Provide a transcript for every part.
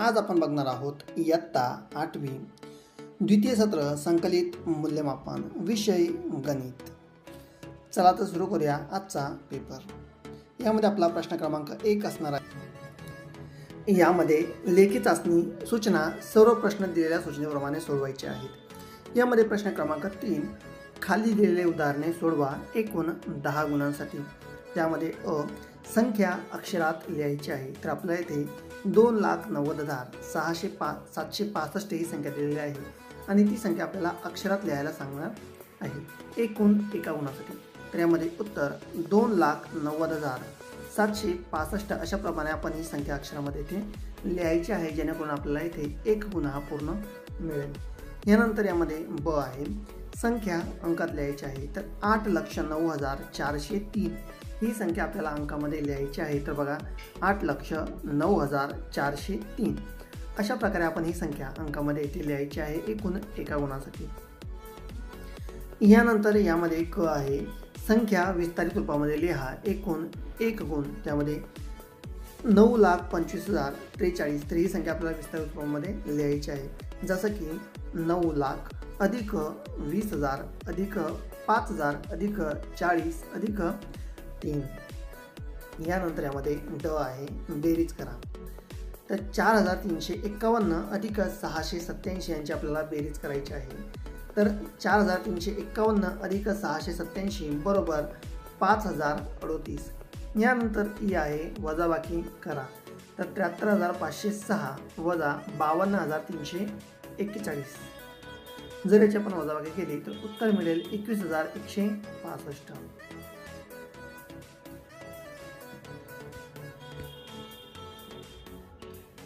आज आपण बघणार आहोत इयत्ता 8वी द्वितीय सत्र संकलित मूल्यमापन विषय गणित। चला तर सुरू करूया आजचा पेपर। यामध्ये आपला प्रश्न क्रमांक 1 असणार आहे। यामध्ये लेखी चाचणी सूचना सर्व प्रश्न दिलेल्या सूचनेप्रमाणे सोडवायचे आहेत। यामध्ये प्रश्न क्रमांक 3 खाली दिलेले उदाहरणे सोडवा एकूण 10 गुणांसाठी। त्यामध्ये संख्या अक्षरात लिहायची आहे। तर आपल्याला इथे 2,90,765 ही संख्या दिलेली आहे आणि ती संख्या आपल्याला अक्षरात लिहायला सांगणार आहे एकूण एका गुणासाठी। तर यामध्ये उत्तर 2,90,765 अशा प्रमाणे आपण ही संख्या अक्षरामध्ये इथे लिहायची आहे, जेणेकरून आपल्याला इथे एक गुण हा पूर्ण मिळेल। यानंतर यामध्ये ब आहे, संख्या अंकात लिहायची आहे। तर 8,09,403 ही संख्या आपल्याला अंकामध्ये लिहायची आहे। तर बघा 8,09,403 अशा प्रकारे आपण ही संख्या अंकामध्ये इथे लिहायची आहे एकूण एका गुणासाठी। यानंतर यामध्ये क आहे, संख्या विस्तारित रूपामध्ये लिहा एकूण एक गुण। त्यामध्ये 9,25,043 तर ही संख्या आपल्याला विस्तारित रूपामध्ये लिहायची आहे। जसं की 9,00,000 अधिक 20,000 अधिक 5,000 अधिक 40 अधिक 3। यानंतर यामध्ये ड आहे, बेरीज करा। तर 4,351 अधिक 687 यांची आपल्याला बेरीज करायची आहे। तर 4,351 अधिक 687 बरोबर 5,038। यानंतर ई आहे, वजाबाकी करा। तर 73,506 वजा 52,341। जर याची आपण वजाबाकी केली तर उत्तर मिळेल 21,165।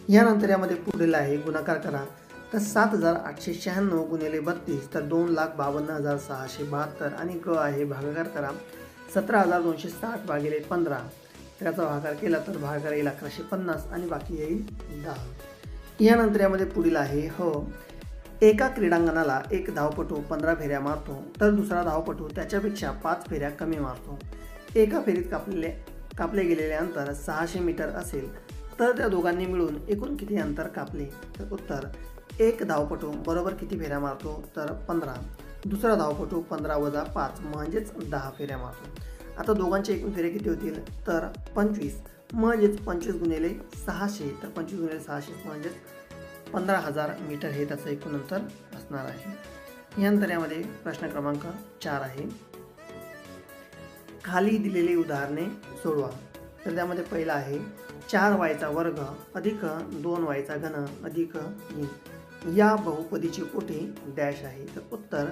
यानंतर यामध्ये पुढील आहे, गुणाकार करा। तर 7,896 गुणिले 32 तर 2,52,672 आणि ग आहे, भागाकार करा। 17,260 भागिले 15 तर याचा भागाकार केला तर भागाकार येईल 1150 आणि बाकी येईल 10। यानंतर यामध्ये पुढील आहे, हो एका क्रीडांगणाला एक धावपटू 15 फेऱ्या मारतो तर दुसरा धावपटू त्याच्यापेक्षा 5 फेऱ्या कमी मारतो। एका फेरीत कापले गेलेले अंतर 600 मीटर असेल तर त्या दोघांनी मिळून एकूण किती अंतर कापले? तर उत्तर एक धावपटू बरोबर किती फेऱ्या मारतो? तर 15। दुसरा धावपटू 15 वजा 5 म्हणजेच 10 फेऱ्या मारतो। आता दोघांचे एकूण फेऱ्या किती होतील? तर 25 म्हणजेच 25 गुणिले 600 तर 25 गुणिले 600 म्हणजेच 15,000 मीटर हे त्याचं एकूण अंतर असणार आहे। यानंतर यामध्ये प्रश्न क्रमांक 4 आहे, खाली दिलेली उदाहरणे सोडवा। तर त्यामध्ये पहिला आहे, 4y वर्ग अधिक 2y घन अधिक 3 या बहुपदीची कोटी डॅश आहे। तर उत्तर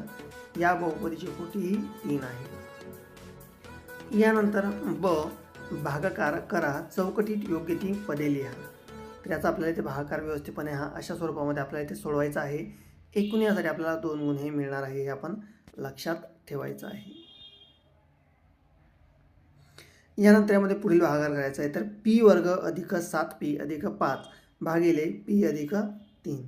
या बहुपदीची कोटी ही 3 आहे। यानंतर ब, भागाकार करा, चौकटीत योग्य ती पदे लिहा। तर याचा आपल्याला इथे भागाकार व्यवस्थितपणे हा अशा स्वरूपामध्ये आपल्याला इथे सोडवायचा आहे। एकूण यासाठी आपल्याला 2 गुण हे मिळणार आहे, हे आपण लक्षात ठेवायचं आहे। यानंतर यामध्ये पुढील भागाकार करायचा आहे। तर p वर्ग अधिक 7p अधिक 5 भागिले p अधिक 3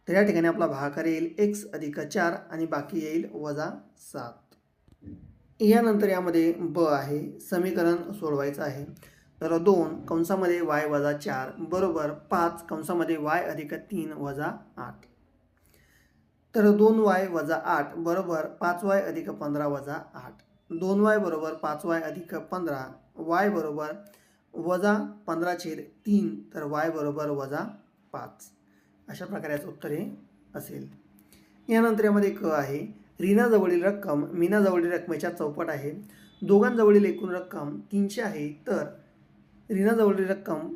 तर या ठिकाणी आपला भागाकार येईल x अधिक 4 आणि बाकी येईल वजा 7। यानंतर यामध्ये ब आहे, समीकरण सोडवायचं आहे। तर 2 कंसामध्ये y वजा 4 बरोबर 5 कंसामध्ये y अधिक 3 वजा 8। तर 2y वजा 8 बरोबर 5y अधिक 15 वजा 8। 2y बरोबर 5y अधिक 15 y बरोबर वजा 15/3 तर y बरोबर वजा 5। अशा प्रकारे याचं उत्तर हे असेल। यानंतर यामध्ये क आहे, रीनाजवळील रक्कम मीनाजवळील रकमेच्या चौपट आहे। दोघांजवळील एकूण रक्कम 300 आहे तर रीनाजवळील रक्कम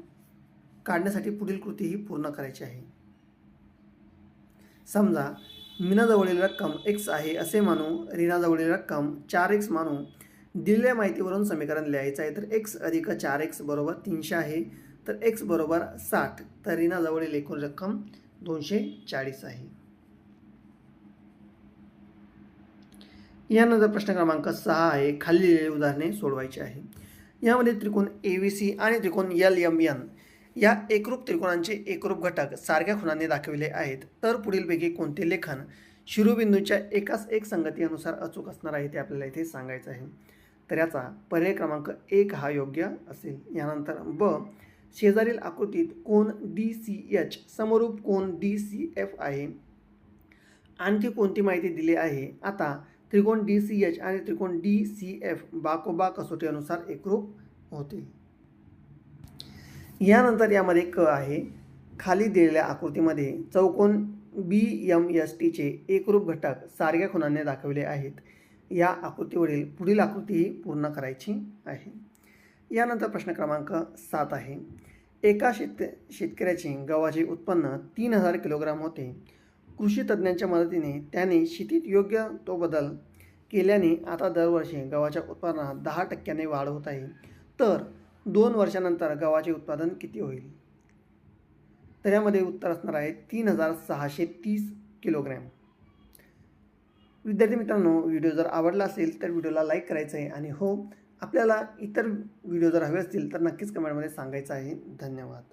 काढण्यासाठी पुढील कृती ही पूर्ण करायची आहे। समजा मीनाजवळील रक्कम x आहे असे मानू, रीनाजवळील रक्कम 4x मानू। दिलेल्या माहितीवरून समीकरण लिहायचं आहे। तर x अधिक 4x बरोबर 300 आहे तर x बरोबर 60 तर रीनाजवळील एकूण रक्कम 240 आहे। यानंतर प्रश्न क्रमांक 6 आहे, खाली दिलेली उदाहरणे सोडवायची आहे। यामध्ये त्रिकोण ABC आणि त्रिकोण LMN या एकरूप त्रिकोणांचे एकरूप घटक सारख्या खुणांनी दाखविले आहेत। तर पुढीलपैकी कोणते लेखन शिरोबिंदूच्या एकाच एक संगतीनुसार अचूक असणार आहे ते आपल्याला इथे सांगायचं आहे। तर याचा पर्याय क्रमांक 1 हा योग्य असेल। यानंतर ब, शेजारील आकृतीत कोन DCH समरूप कोन DCF आहे. आणखी कोणती माहिती दिली आहे? आता त्रिकोण DCH आणि त्रिकोण DCF बाकोबा कसोटीनुसार एकरूप होतील. यानंतर यामध्ये क आहे. खाली दिलेल्या आकृतीमध्ये चौकोन BMSTचे एकरूप घटक सारख्या खुणांनी दाखवले आहेत. या आकृतीवरील पुढील आकृती पूर्ण करायची आहे. यानंतर प्रश्न क्रमांक 7 आहे. एका शेतकऱ्याचे गव्हाचे उत्पन्न 3000 किलोग्राम होते. कृषी तज्ज्ञांच्या मदतीने त्याने शेतीत योग्य तो बदल केल्याने आता दरवर्षी गव्हाच्या उत्पादनात 10% वाढ होत आहे. तर 2 वर्षानंतर गव्हाचे उत्पादन किती होईल? तर यामध्ये उत्तर असणार आहे 3630 किलोग्रॅम. विद्यार्थी मित्रांनो, व्हिडिओ जर आवडला असेल तर व्हिडिओला लाईक करायचं आहे आणि हो, आपल्याला इतर व्हिडिओ जर हवे असतील तर नक्कीच कमेंटमध्ये सांगायचं आहे. धन्यवाद.